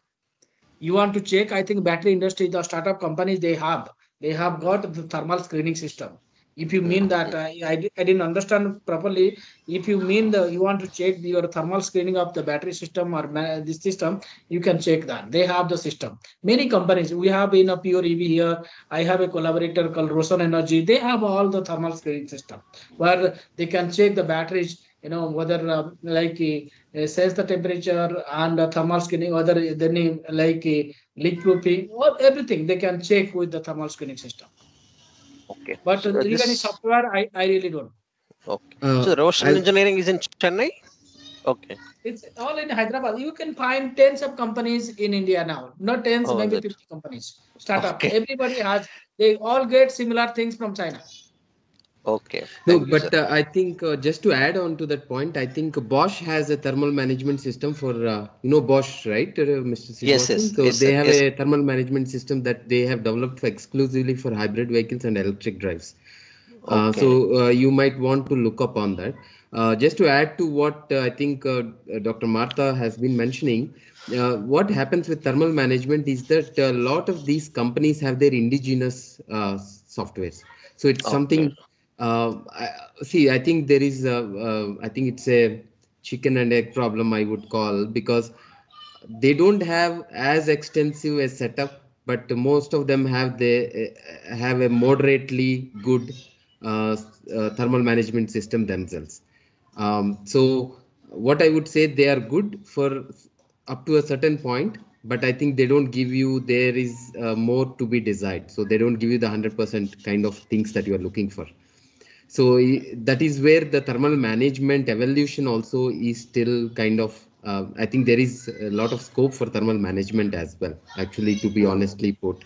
C: you want to check, I think battery industry, the startup companies, they have got the thermal screening system. If you mean that, I didn't understand properly. If you mean you want to check your thermal screening of the battery system or this system, you can check that. They have the system. Many companies, we have in a Pure EV here, I have a collaborator called Roson Energy. They have all the thermal screening system where they can check the batteries, whether sense the temperature and thermal screening, whether then leak proofing, or everything they can check with the thermal screening system.
K: Okay.
C: But
K: So
C: regarding software, I really don't.
K: Okay. So Roshan Engineering is in Chennai? Okay.
C: It's all in Hyderabad. You can find tens of companies in India now. Not tens,
K: Oh,
C: maybe
K: that.
C: 50 companies. Startup.
K: Okay.
C: Everybody has, they all get similar things from China.
K: Okay.
B: No, but I think just to add on to that point, I think Bosch has a thermal management system for, Bosch, right, Mr. Srinivasan?
K: Yes.
B: So
K: Yes,
B: they
K: sir.
B: have
K: Yes.
B: a thermal management system that they have developed exclusively for hybrid vehicles and electric drives.
K: Okay.
B: So you might want to look up on that. Just to add to what I think Dr. Martha has been mentioning, what happens with thermal management is that a lot of these companies have their indigenous softwares. So it's something. I think there is I think it's a chicken and egg problem, I would call, because they don't have as extensive a setup, but most of them have have a moderately good thermal management system themselves. So what I would say, they are good for up to a certain point, but I think they don't give you, there is more to be desired. So they don't give you the 100% kind of things that you are looking for. So that is where the thermal management evolution also is still kind of, I think there is a lot of scope for thermal management as well, actually, to be honestly put.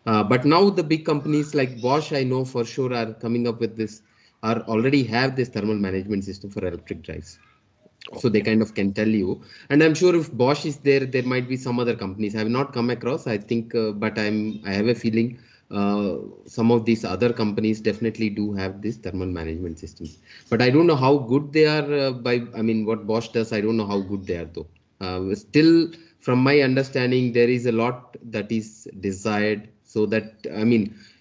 B: But now the big companies like Bosch, I know for sure, are coming up with this, are already have this thermal management system for electric drives. So they kind of can tell you, and I'm sure if Bosch is there, there might be some other companies I have not come across, I think, but I have a feeling some of these other companies definitely do have this thermal management systems, but I don't know how good they are. What Bosch does, I don't know how good they are though. Still, from my understanding, there is a lot that is desired, so that,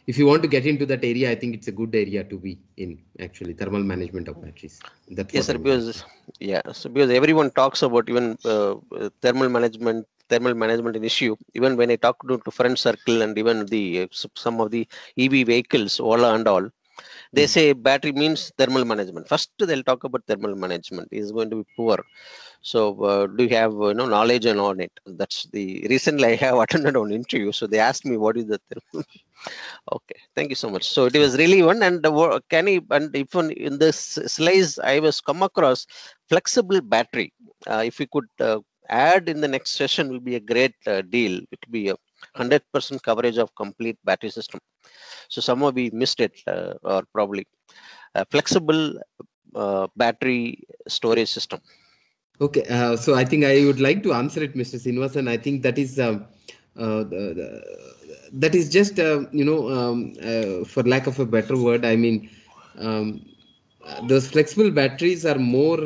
B: if you want to get into that area, I think it's a good area to be in, actually, thermal management of batteries. That's
K: yes,
B: what
K: sir. Because everyone talks about even thermal management an issue. Even when I talk to friend circle and even the some of the EV vehicles, Ola and all, they say battery means thermal management. First, they'll talk about thermal management is going to be poor. So do you have knowledge on it? That's the recently I have attended an interview. So they asked me what is the thermal. Okay, thank you so much. So it was really one, and can you, and even in this slides I was come across flexible battery. If we could add in the next session, will be a great deal. It will be a 100% coverage of complete battery system. So somehow we missed it, or probably flexible battery storage system.
B: Okay, so I think I would like to answer it, Mr. Srinivasan. I think that is that is just for lack of a better word, those flexible batteries are more,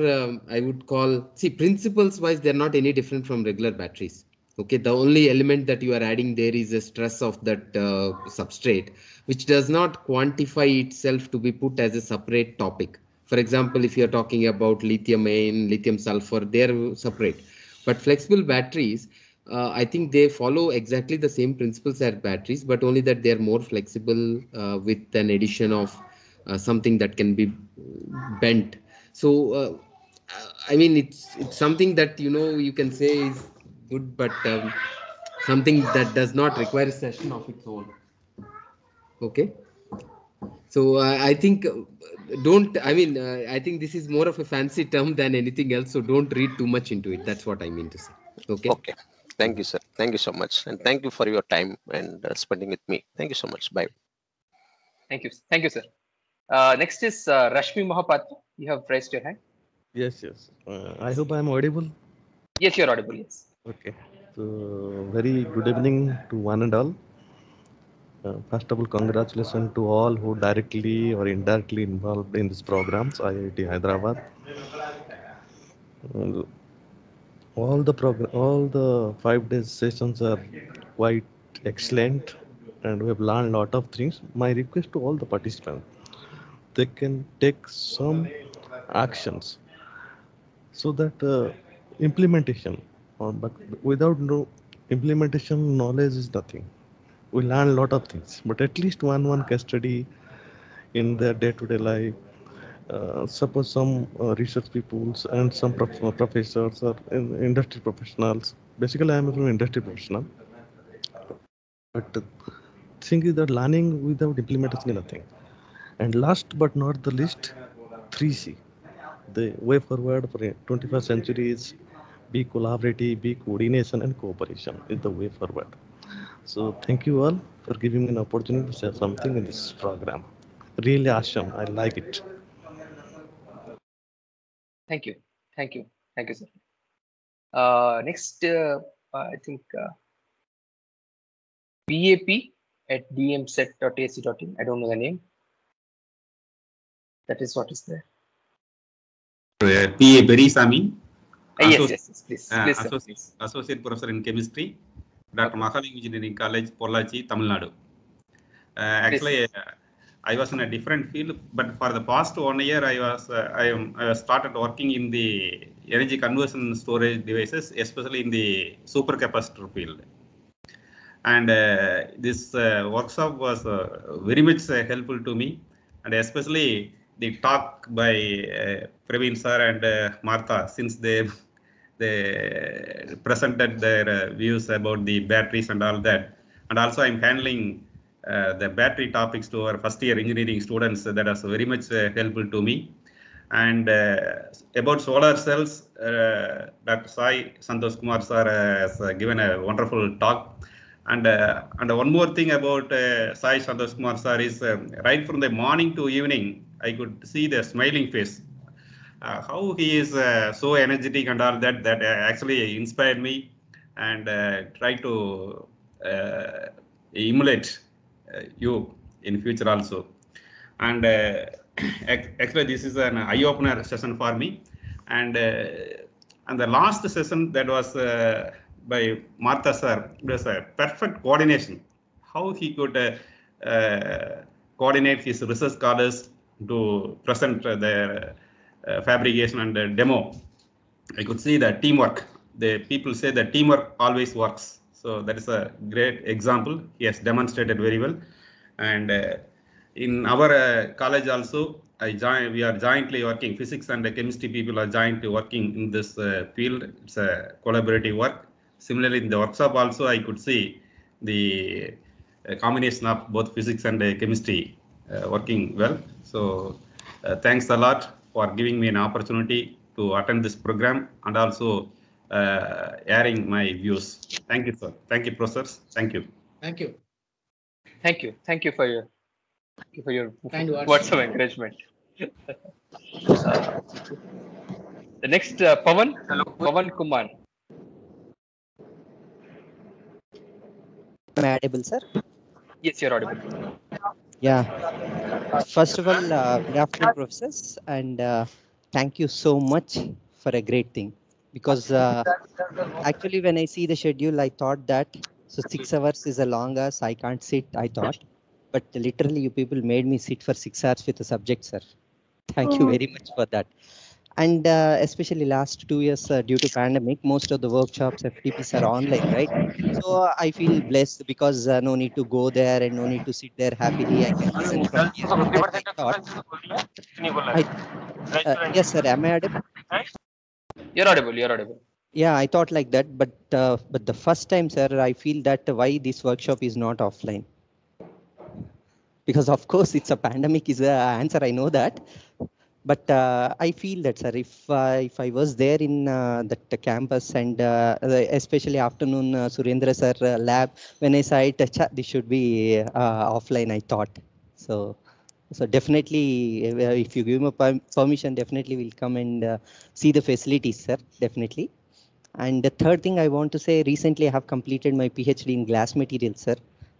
B: I would call, principles wise, they're not any different from regular batteries. Okay, the only element that you are adding there is a stress of that substrate, which does not quantify itself to be put as a separate topic. For example, if you're talking about lithium ion, lithium sulfur, they're separate. But flexible batteries, I think they follow exactly the same principles as batteries, but only that they're more flexible with an addition of something that can be bent. So, it's something that, you can say is good, but something that does not require a session of its own. Okay. So I think don't. I mean, I think this is more of a fancy term than anything else. So don't read too much into it. That's what I mean to say. Okay.
K: Okay. Thank you, sir. Thank you so much. And thank you for your time and spending with me. Thank you so much. Bye.
A: Thank you, sir. Next is Rashmi Mohapatra. You have raised your hand.
L: Yes. I hope I'm audible.
A: Yes, you're audible. Yes.
L: Okay. So, very good evening to one and all. First of all, congratulations to all who directly or indirectly involved in this program, IIT Hyderabad. All the 5 days sessions are quite excellent, and we have learned a lot of things. My request to all the participants, they can take some actions so that implementation, but without no implementation, knowledge is nothing. We learn a lot of things, but at least one case study in their day-to-day life. Suppose some research peoples and some professors or industry professionals. Basically, I am from industry professional, but the thing is that learning without implementation is nothing. And last but not the least, 3C. The way forward for 21st century is be collaborative, be coordination and cooperation is the way forward. So thank you all for giving me an opportunity to share something in this program. Really awesome. I like it.
A: Thank you, sir. Next, I think BAP at dmset.ac.in. I don't know the name. That is what is there.
M: P.A. Berisami.
A: Yes, please.
M: Associate Professor in Chemistry, Dr. Mahaling Engineering College, Pollachi, Tamil Nadu. Actually, I was in a different field, but for the past 1 year, I started working in the energy conversion storage devices, especially in the supercapacitor field. And this workshop was very much helpful to me, and especially the talk by Praveen sir and Martha, since they presented their views about the batteries and all that. And also I'm handling the battery topics to our first year engineering students. That was very much helpful to me. And about solar cells, Dr. Sai Santosh Kumar sir has given a wonderful talk. And one more thing about Sai Santosh Kumar sir is right from the morning to evening, I could see the smiling face. How he is so energetic and all that, actually inspired me, and try to emulate you in future also. And actually this is an eye-opener session for me. And the last session that was by Martha sir, it was a perfect coordination. How he could coordinate his research scholars to present their fabrication and demo. I could see the teamwork. The people say that teamwork always works. So that is a great example. He has demonstrated very well. And in our college also, we are jointly working. Physics and chemistry people are jointly working in this field. It's a collaborative work. Similarly, in the workshop also, I could see the combination of both physics and chemistry working well. So thanks a lot for giving me an opportunity to attend this program and also airing my views. Thank you, sir. Thank you, professors. Thank you.
C: Thank you.
A: Thank you for your
C: kind
A: words of encouragement. The next, Pavan Kumar.
N: Am I audible, sir?
A: Yes, you're audible.
N: Yeah. First of all, good afternoon, professors, and thank you so much for a great thing. Because actually, when I see the schedule, I thought that 6 hours is a long hours. I can't sit, I thought. But literally, you people made me sit for 6 hours with the subject, sir. Thank you very much for that. And especially last 2 years, due to pandemic, most of the workshops, FTPs are online, right? So I feel blessed because no need to go there and no need to sit there happily. I can listen from here. I thought. Yes, sir. Am I audible?
A: You're audible.
N: Yeah, I thought like that, but the first time, sir, I feel that why this workshop is not offline. because of course it's a pandemic is the answer. I know that. But I feel that, sir, if I was there in that campus and especially afternoon Surendra sir lab, when I saw it, this should be offline, I thought. So definitely, if you give me permission, definitely we'll come and see the facilities, sir. Definitely. And the third thing I want to say, recently I have completed my PhD in glass materials, sir.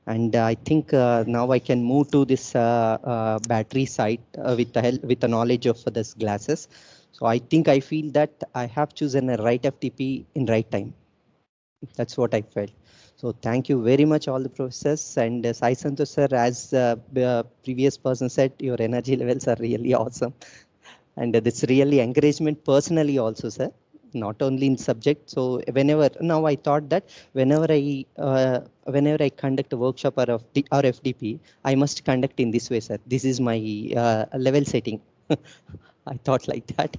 N: And I think now I can move to this battery side with the knowledge of this glasses. So I think I feel that I have chosen a right FTP in right time. That's what I felt. So thank you very much, all the professors. And Sai Santosh sir, as the previous person said, your energy levels are really awesome. And that's really encouragement personally also, sir, not only in subject. So whenever, now I thought that whenever I conduct a workshop or FDP, I must conduct in this way, sir. This is my level setting. I thought like that.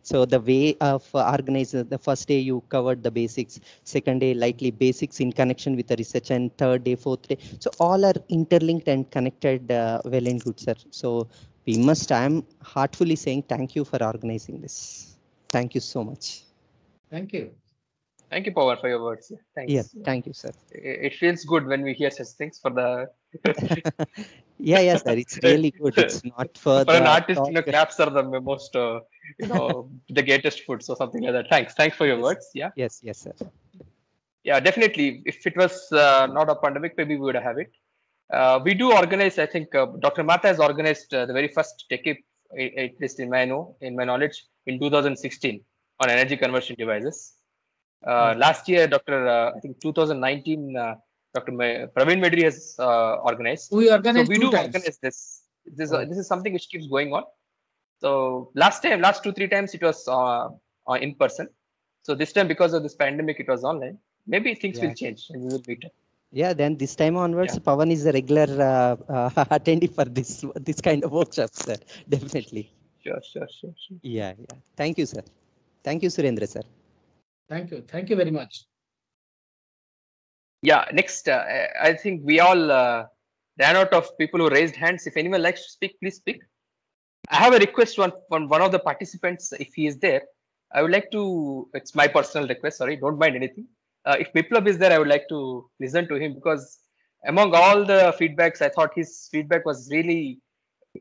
N: So the way of organizing, the first day you covered the basics, second day lightly basics in connection with the research, and third day, fourth day. So all are interlinked and connected well and good, sir. So we must, I am heartfully saying thank you for organizing this. Thank you so much.
C: Thank you.
A: Thank you, Pawan, for your words. Thanks.
N: Yeah, thank you, sir.
A: It feels good when we hear such things for the.
N: Yeah, sir. It's really good. It's not for
A: an
N: the
A: artist,
N: talk.
A: claps are the most, the greatest food. So something like that. Thanks for your words. Yeah.
N: Yes, sir.
A: Yeah, definitely. If it was not a pandemic, maybe we would have it. We do organize. I think Dr. Mata has organized the very first TechIP, at least in my knowledge, in 2016 on energy conversion devices. Last year, I think 2019, Dr. Praveen Medri has organized.
C: We organized
A: so we
C: two
A: do
C: times.
A: Organize this. This is something which keeps going on. So last 2-3 times it was in person. So this time, because of this pandemic, it was online. Maybe things will change and we will meet up.
N: Yeah, then this time onwards, Pawan is a regular attendee for this kind of workshops, sir. Definitely.
A: Sure.
N: Yeah. Thank you, sir. Thank you, Surendra, sir.
C: Thank you. Thank you very much.
A: Yeah, next, I think we all ran out of people who raised hands. If anyone likes to speak, please speak. I have a request from one of the participants. If he is there, I would like to, it's my personal request, sorry, don't mind anything. If Biplab is there, I would like to listen to him, because among all the feedbacks, I thought his feedback was really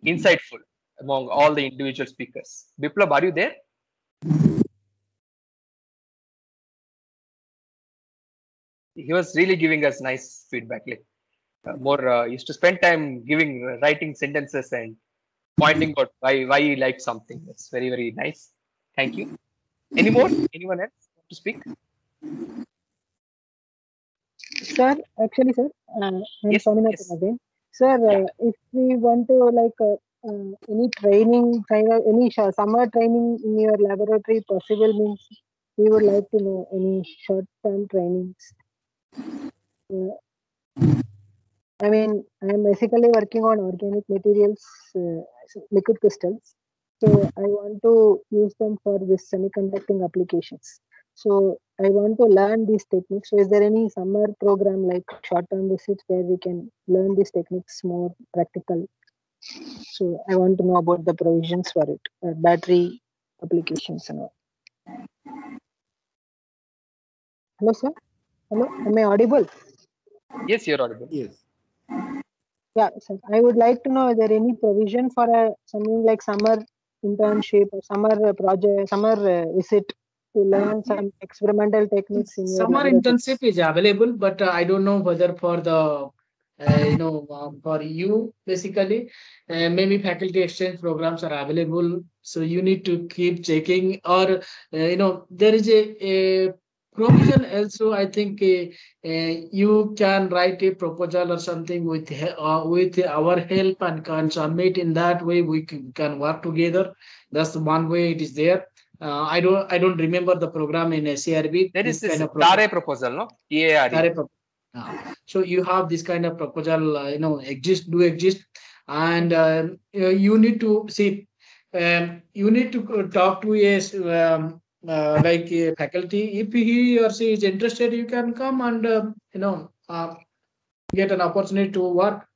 A: insightful among all the individual speakers. Biplab, are you there? He was really giving us nice feedback. Like used to spend time writing sentences and pointing out why he liked something. That's very, very nice. Thank you. Any more? Anyone else want to speak?
H: Sir, actually, sir, I'm Swaminathan again. Sir, if we want to any training, any summer training in your laboratory possible, means we would like to know any short-term trainings. I mean, I'm basically working on organic materials, liquid crystals. So I want to use them for this semiconducting applications. So I want to learn these techniques. So is there any summer program like short-term visits where we can learn these techniques more practical? So I want to know about the provisions for it, battery applications and all. Hello, sir. Hello, am I audible?
A: Yes, you're audible.
B: Yes.
H: Yeah, sir. I would like to know, is there any provision for something like summer internship or summer project, summer visit to learn some experimental techniques in your
C: Summer
H: laboratory?
C: internship is available, but I don't know whether for the for you basically, maybe faculty exchange programs are available. So you need to keep checking, or there is a provision also. I think you can write a proposal or something with our help and can submit. In that way we can work together. That's one way it is there. I don't remember the program in SCRB.
A: There is this
C: kind of
A: TARE proposal, no? TARE.
C: So you have this kind of proposal, exist, and you need to see. You need to talk to like a faculty. If he or she is interested, you can come and get an opportunity to work.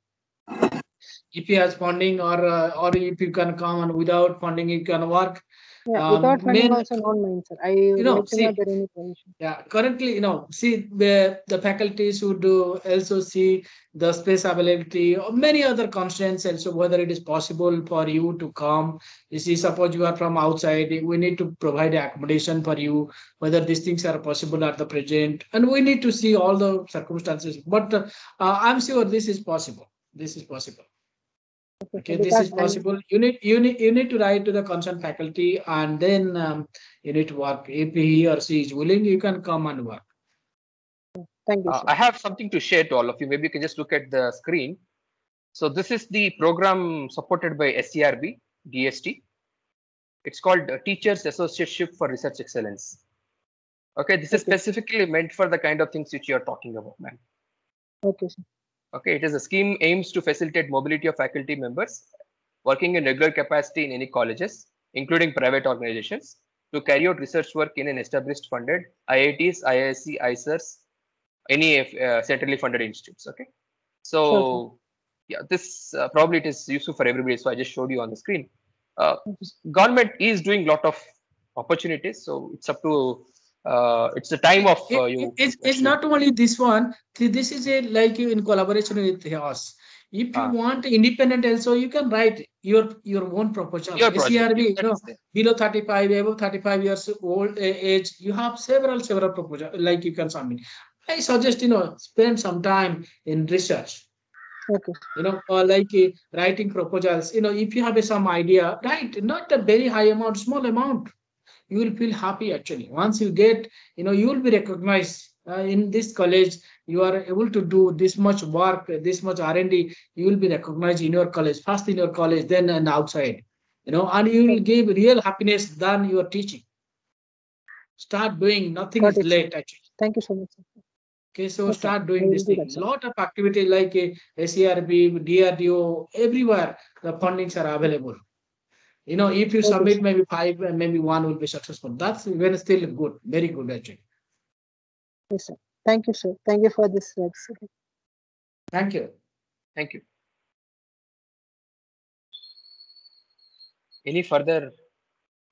C: if he has funding or if you can come and without funding you can work.
H: Yeah, without funding
C: Main,
H: also not mine, sir. I would like to know
C: see,
H: there any provision.
C: yeah, currently, see the faculties would also see the space availability or many other constraints also, whether it is possible for you to come. You see, suppose you are from outside, we need to provide accommodation for you, whether these things are possible at the present, and we need to see all the circumstances. But I'm sure this is possible. This is possible. Okay, this is possible. You need to write to the concerned faculty, and then you need to work. If he or she is willing, you can come and work.
H: Thank you, sir.
A: I have something to share to all of you. Maybe you can just look at the screen. So this is the program supported by SCRB, DST. It's called Teachers Associateship for Research Excellence. Okay, this is specifically meant for the kind of things which you are talking about, ma'am.
H: Okay, sir.
A: Okay, it is a scheme aims to facilitate mobility of faculty members working in regular capacity in any colleges, including private organizations, to carry out research work in an established funded IITs, IISc, ICERs, any centrally funded institutes. Okay, so yeah, this probably it is useful for everybody. So I just showed you on the screen. Government is doing a lot of opportunities, so it's up to it's the time of you.
C: It's not only this one. This is a like you in collaboration with us. If you want independent also, you can write your own proposal. SCRB, below 35, above 35 years old age, you have several proposals like you can submit. I suggest spend some time in research.
H: Okay.
C: Like writing proposals. If you have some idea, write not a very high amount, small amount. You will feel happy actually. Once you get, you will be recognized in this college. You are able to do this much work, this much R&D. You will be recognized in your college, first in your college, then and outside. And you will give real happiness than your teaching. Start doing. Nothing is late actually.
H: Thank you so much, sir.
C: Okay, so start doing this thing. Lot of activity like SCRB, DRDO, everywhere the fundings are available. If you submit maybe 5 and maybe 1 will be successful. That's even still good, very good actually.
H: Yes, sir. Thank you, sir. Thank you for this.
C: Thank you.
A: Thank you. Any further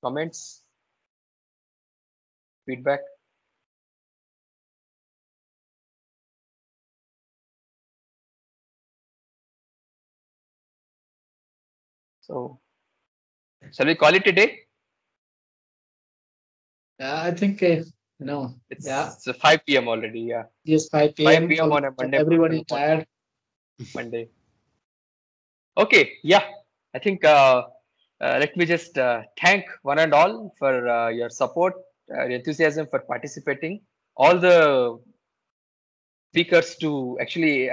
A: comments? Feedback? So, shall we call it a day?
C: I think no.
A: It's 5 p.m. already. Yeah.
C: Yes, 5 p.m.
A: 5 p.m. on a Monday.
C: Everybody tired.
A: Monday. Okay. Yeah. I think let me just thank one and all for your support, enthusiasm for participating. All the speakers to actually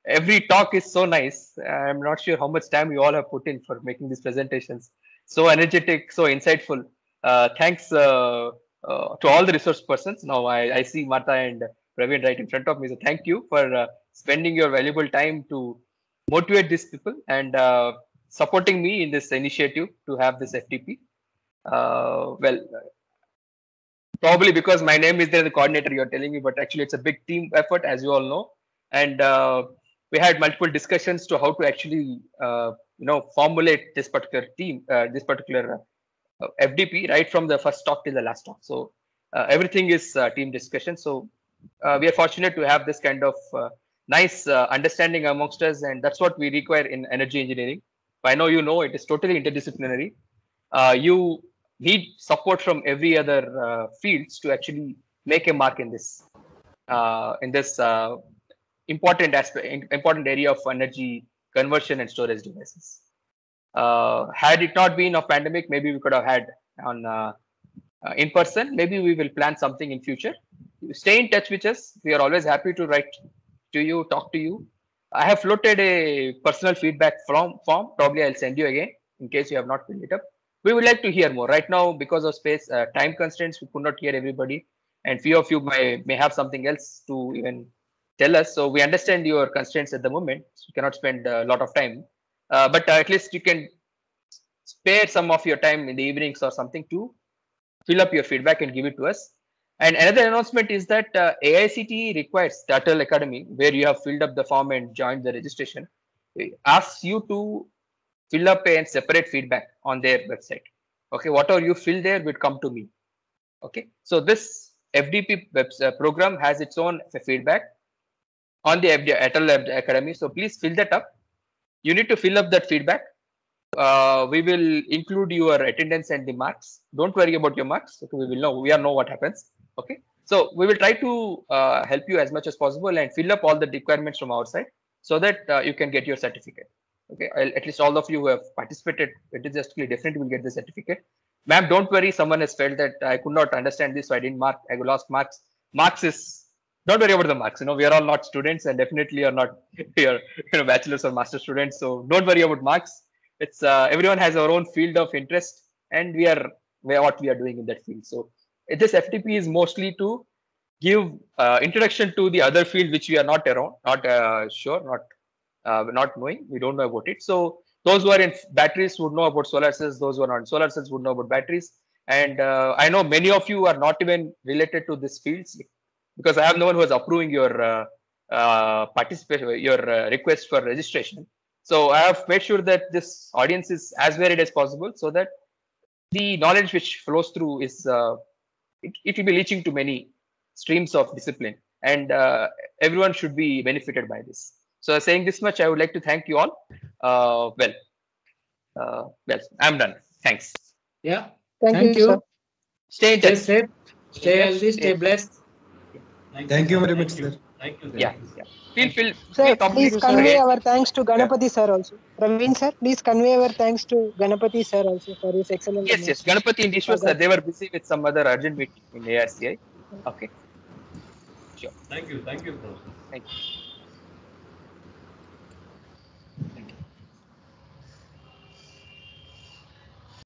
A: every talk is so nice. I'm not sure how much time you all have put in for making these presentations. So energetic, so insightful. Thanks to all the resource persons. Now I see Martha and Praveen right in front of me. So thank you for spending your valuable time to motivate these people and supporting me in this initiative to have this FDP. Probably because my name is there in the coordinator, you're telling me, but actually it's a big team effort, as you all know. And we had multiple discussions to how to actually, formulate this particular team, this particular FDP, right from the first talk till the last talk. So everything is team discussion. So we are fortunate to have this kind of nice understanding amongst us, and that's what we require in energy engineering. I know it is totally interdisciplinary. You need support from every other fields to actually make a mark in this important area of energy conversion and storage devices. Had it not been of pandemic, maybe we could have had on in person. Maybe we will plan something in future. Stay in touch with us. We are always happy to write to you, talk to you. I have floated a personal feedback form. Probably I'll send you again in case you have not filled it up. We would like to hear more. Right now, because of space time constraints, we could not hear everybody, and few of you may have something else to even tell us. So we understand your constraints at the moment. So we cannot spend a lot of time, but at least you can spare some of your time in the evenings or something to fill up your feedback and give it to us. And another announcement is that AICTE requires the Atal Academy, where you have filled up the form and joined the registration. asks you to fill up a separate feedback on their website. Okay, whatever you fill there will come to me. Okay, so this FDP program has its own feedback on the Atal Academy. So please fill that up. You need to fill up that feedback. We will include your attendance and the marks. Don't worry about your marks. Okay, we will know what happens. Okay, so we will try to help you as much as possible and fill up all the requirements from our side so that you can get your certificate. Okay, at least all of you who have participated enthusiastically definitely will get the certificate. Ma'am, don't worry. Someone has felt that I could not understand this, so I didn't mark. I lost marks. Marks is, don't worry about the marks. We are all not students and definitely are not your bachelor's or master students. So don't worry about marks. It's everyone has our own field of interest, and we are what we are doing in that field. So this FDP is mostly to give introduction to the other field which we are not around, not sure, not knowing. We don't know about it. So those who are in batteries would know about solar cells. Those who are on solar cells would know about batteries. And I know many of you are not even related to this fields because I have no one who is approving your participation, your request for registration. So I have made sure that this audience is as varied as possible so that the knowledge which flows through is it will be reaching to many streams of discipline, and everyone should be benefited by this. So saying this much, I would like to thank you all. Well, I'm done. Thanks.
C: Yeah.
H: Thank you, sir.
A: Stay in
C: Stay
A: touch.
C: safe, stay healthy, stay blessed.
O: Thank you very much, sir.
G: Thank you.
A: Yeah. Feel
H: Sir,
A: complete.
H: please convey our thanks to Ganapati sir also. Praveen sir, please convey our thanks to Ganapati sir also for his excellent
A: Yes. Ganapati and Ishwar sir, they were busy with some other urgent meeting in ARCI. Okay. Sure.
G: Thank you, Professor.
A: Thank you.